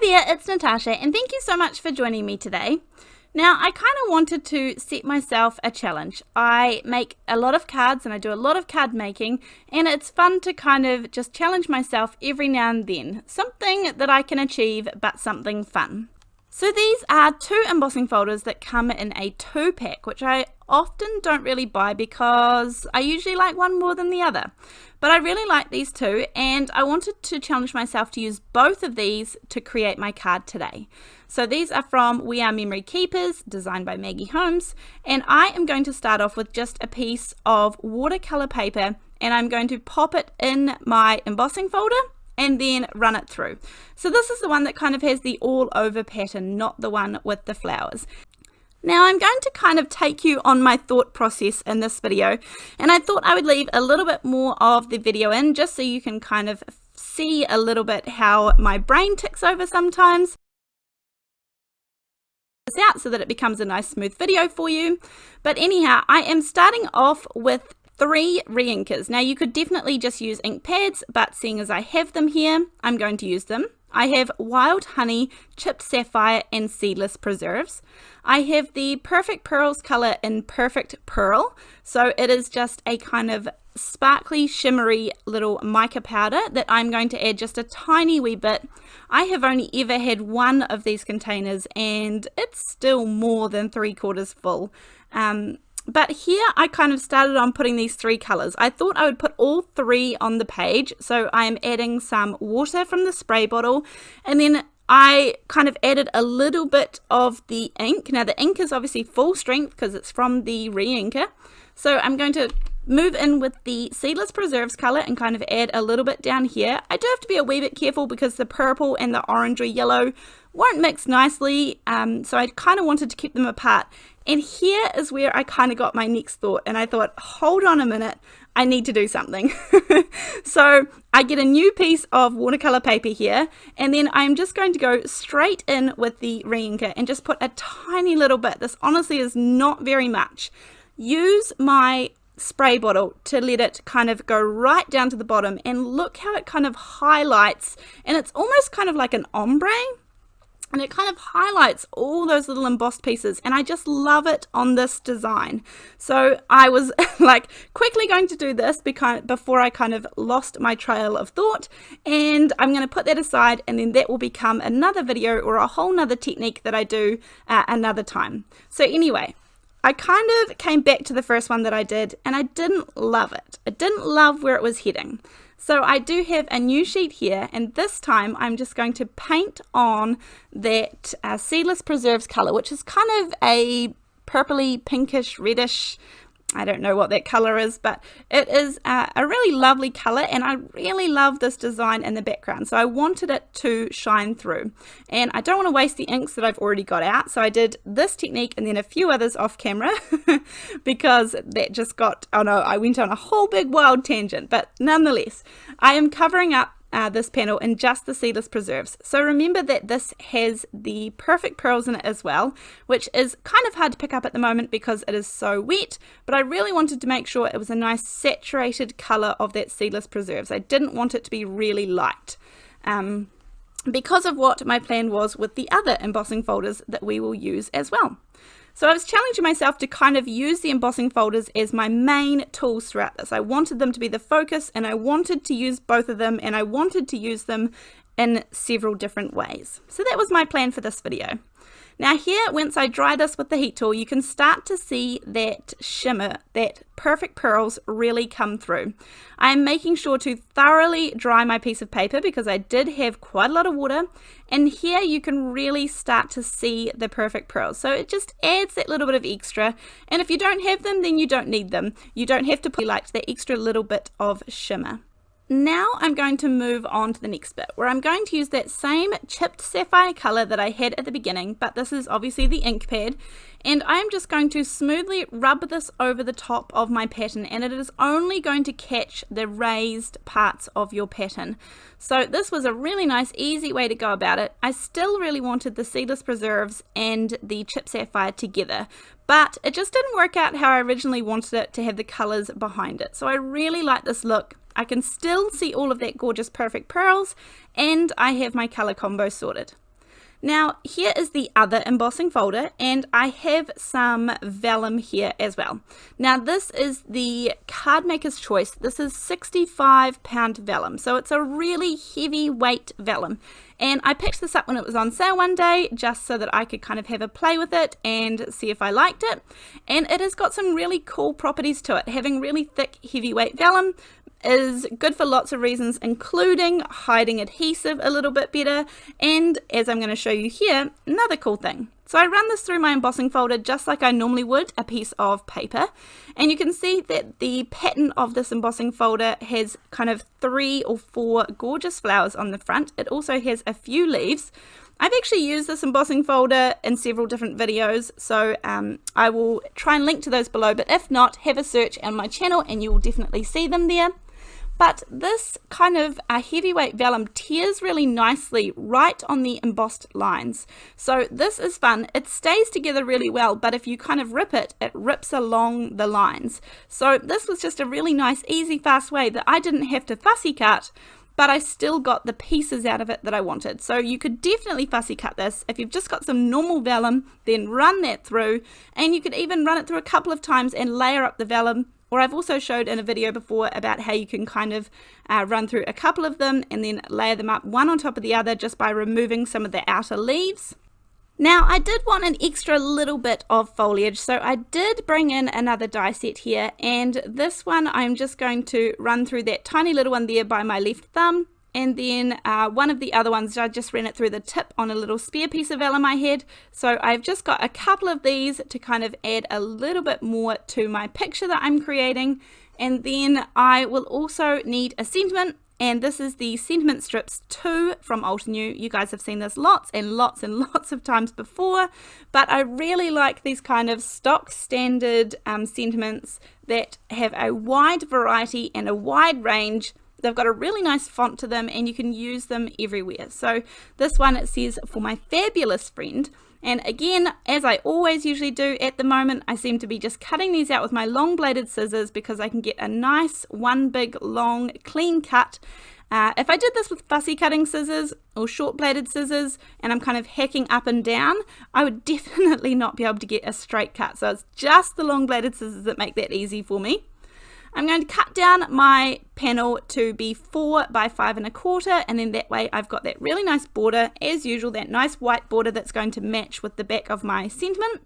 there, it's Natasha, and thank you so much for joining me today. Now, I kind of wanted to set myself a challenge. I make a lot of cards and I do a lot of card making, and it's fun to kind of just challenge myself every now and then. Something that I can achieve, but something fun. So these are 2 embossing folders that come in a 2-pack, which I often don't really buy because I usually like one more than the other. But I really like these 2, and I wanted to challenge myself to use both of these to create my card today. So these are from We Are Memory Keepers, designed by Maggie Holmes, and I am going to start off with just a piece of watercolor paper, and I'm going to pop it in my embossing folder and then run it through. So this is the one that kind of has the all over pattern, not the one with the flowers. Now I'm going to kind of take you on my thought process in this video, and I thought I would leave a little bit more of the video in just so you can kind of see a little bit how my brain ticks over sometimes out so that it becomes a nice smooth video for you. But anyhow, I am starting off with 3 Reinkers. Now you could definitely just use ink pads, but seeing as I have them here, I'm going to use them. I have Wild Honey, Chipped Sapphire, and Seedless preserves. I have the Perfect Pearls color in Perfect Pearl, so it is just a kind of sparkly, shimmery little mica powder that I'm going to add just a tiny wee bit. I have only ever had one of these containers, and it's still more than 3/4 full. But here I kind of started on putting these 3 colors. I thought I would put all 3 on the page, so I am adding some water from the spray bottle, and then I kind of added a little bit of the ink. Now the ink is obviously full strength because it's from the Reinker, so I'm going to move in with the Seedless Preserves color and kind of add a little bit down here. I do have to be a wee bit careful because the purple and the orange or yellow won't mix nicely, so I kind of wanted to keep them apart. And here is where I kind of got my next thought, and I thought, hold on a minute, I need to do something. So I get a new piece of watercolor paper here, and then I'm just going to go straight in with the Reinker and just put a tiny little bit. This honestly is not very much. Use my spray bottle to let it kind of go right down to the bottom, and look how it kind of highlights, and it's almost kind of like an ombre. And it kind of highlights all those little embossed pieces, and I just love it on this design. So I was like quickly going to do this before I kind of lost my trail of thought, and I'm going to put that aside, and then that will become another video or a whole nother technique that I do another time. So anyway, I kind of came back to the first one that I did, and I didn't love it. I didn't love where it was heading. So I do have a new sheet here, and this time I'm just going to paint on that Seedless Preserves color, which is kind of a purpley, pinkish, reddish, I don't know what that color is, but it is a really lovely color, and I really love this design in the background, so I wanted it to shine through. And I don't want to waste the inks that I've already got out, so I did this technique and then a few others off camera because that just got, oh no, I went on a whole big wild tangent. But nonetheless, I am covering up this panel in just the Seedless Preserves. So remember that this has the Perfect Pearls in it as well, which is kind of hard to pick up at the moment because it is so wet, but I really wanted to make sure it was a nice saturated color of that Seedless Preserves. I didn't want it to be really light because of what my plan was with the other embossing folders that we will use as well. So I was challenging myself to kind of use the embossing folders as my main tools throughout this. I wanted them to be the focus, and I wanted to use both of them, and I wanted to use them in several different ways. So that was my plan for this video. Now here, once I dry this with the heat tool, you can start to see that shimmer, that Perfect Pearls really come through. I am making sure to thoroughly dry my piece of paper because I did have quite a lot of water, and here you can really start to see the Perfect Pearls. So it just adds that little bit of extra, and if you don't have them, then you don't need them. You don't have to put like that extra little bit of shimmer. Now I'm going to move on to the next bit, where I'm going to use that same chipped sapphire color that I had at the beginning, but this is obviously the ink pad, and I'm just going to smoothly rub this over the top of my pattern, and it is only going to catch the raised parts of your pattern. So this was a really nice, easy way to go about it. I still really wanted the Seedless Preserves and the chipped sapphire together, but it just didn't work out how I originally wanted it to have the colors behind it. So I really like this look. I can still see all of that gorgeous Perfect Pearls, and I have my color combo sorted. Now here is the other embossing folder, and I have some vellum here as well. Now this is the Cardmakers Choice. This is 65-pound vellum, so it's a really heavy weight vellum. And I picked this up when it was on sale one day just so that I could kind of have a play with it and see if I liked it. And it has got some really cool properties to it. Having really thick heavyweight vellum is good for lots of reasons, including hiding adhesive a little bit better, and as I'm going to show you here, another cool thing. So I run this through my embossing folder just like I normally would a piece of paper, and you can see that the pattern of this embossing folder has kind of 3 or 4 gorgeous flowers on the front. It also has a few leaves. I've actually used this embossing folder in several different videos, so I will try and link to those below, but if not, have a search on my channel and you will definitely see them there. But this kind of heavyweight vellum tears really nicely right on the embossed lines. So this is fun. It stays together really well, but if you kind of rip it, it rips along the lines. So this was just a really nice, easy, fast way that I didn't have to fussy cut, but I still got the pieces out of it that I wanted. So you could definitely fussy cut this. If you've just got some normal vellum, then run that through, and you could even run it through a couple of times and layer up the vellum. Or I've also showed in a video before about how you can kind of run through a couple of them and then layer them up one on top of the other just by removing some of the outer leaves. Now I did want an extra little bit of foliage, so I did bring in another die set here, and this one I'm just going to run through that tiny little one there by my left thumb. And then one of the other ones, I just ran it through the tip on a little spare piece of vellum I had. So I've just got a couple of these to kind of add a little bit more to my picture that I'm creating. And then I will also need a sentiment. And this is the Sentiment Strips 2 from Altenew. You guys have seen this lots and lots and lots of times before. But I really like these kind of stock standard sentiments that have a wide variety and a wide range. They've got a really nice font to them and you can use them everywhere. So this one, it says, "For my fabulous friend." And again, as I always usually do at the moment, I seem to be just cutting these out with my long bladed scissors because I can get a nice one big long clean cut. If I did this with fussy cutting scissors or short bladed scissors and I'm kind of hacking up and down, I would definitely not be able to get a straight cut. So it's just the long bladed scissors that make that easy for me. I'm going to cut down my panel to be 4 by 5 1/4, and then that way I've got that really nice border, as usual, that nice white border that's going to match with the back of my sentiment.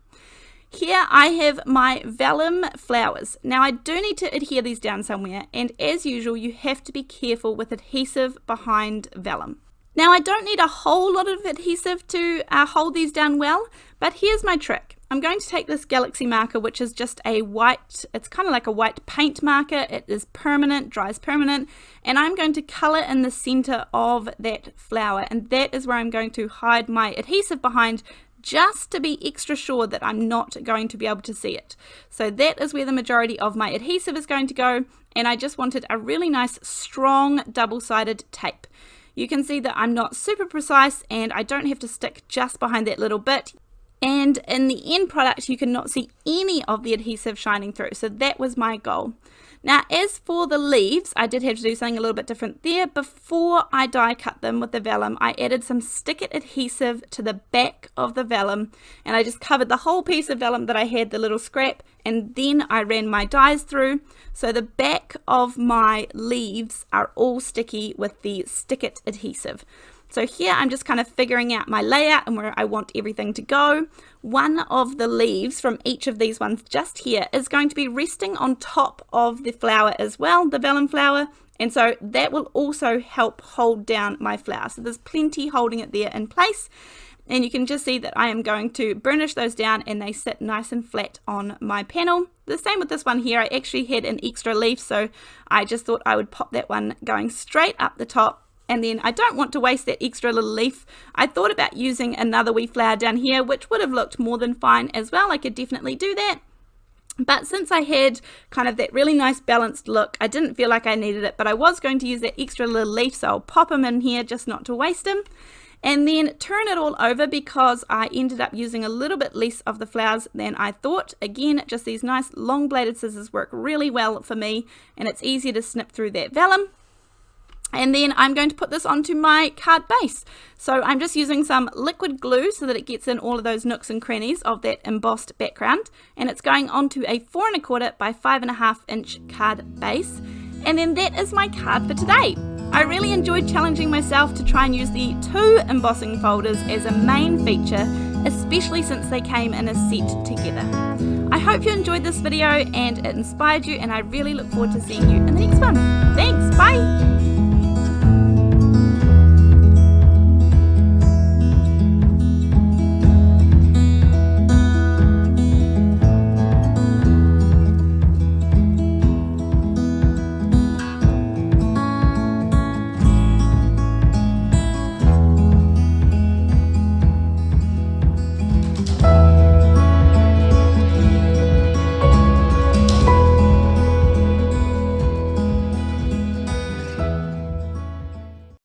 Here I have my vellum flowers. Now I do need to adhere these down somewhere, and as usual you have to be careful with adhesive behind vellum. Now I don't need a whole lot of adhesive to hold these down well, but here's my trick. I'm going to take this Galaxy marker, which is just a white, it's kind of like a white paint marker. It is permanent, dries permanent, and I'm going to color in the center of that flower, and that is where I'm going to hide my adhesive behind, just to be extra sure that I'm not going to be able to see it. So that is where the majority of my adhesive is going to go, and I just wanted a really nice strong double-sided tape. You can see that I'm not super precise and I don't have to stick just behind that little bit. And in the end product, you cannot see any of the adhesive shining through. So that was my goal. Now, as for the leaves, I did have to do something a little bit different there. Before I die cut them with the vellum, I added some stick-it adhesive to the back of the vellum, and I just covered the whole piece of vellum that I had, the little scrap, and then I ran my dies through. So the back of my leaves are all sticky with the stick-it adhesive. So here I'm just kind of figuring out my layout and where I want everything to go. One of the leaves from each of these ones just here is going to be resting on top of the flower as well, the vellum flower. And so that will also help hold down my flower. So there's plenty holding it there in place. And you can just see that I am going to burnish those down and they sit nice and flat on my panel. The same with this one here. I actually had an extra leaf, so I just thought I would pop that one going straight up the top. And then I don't want to waste that extra little leaf. I thought about using another wee flower down here, which would have looked more than fine as well. I could definitely do that. But since I had kind of that really nice balanced look, I didn't feel like I needed it, but I was going to use that extra little leaf, so I'll pop them in here just not to waste them. And then turn it all over because I ended up using a little bit less of the flowers than I thought. Again, just these nice long bladed scissors work really well for me, and it's easier to snip through that vellum. And then I'm going to put this onto my card base. So I'm just using some liquid glue so that it gets in all of those nooks and crannies of that embossed background. And it's going onto a 4 1/4 by 5.5 inch card base. And then that is my card for today. I really enjoyed challenging myself to try and use the 2 embossing folders as a main feature, especially since they came in a set together. I hope you enjoyed this video and it inspired you, and I really look forward to seeing you in the next one. Thanks, bye!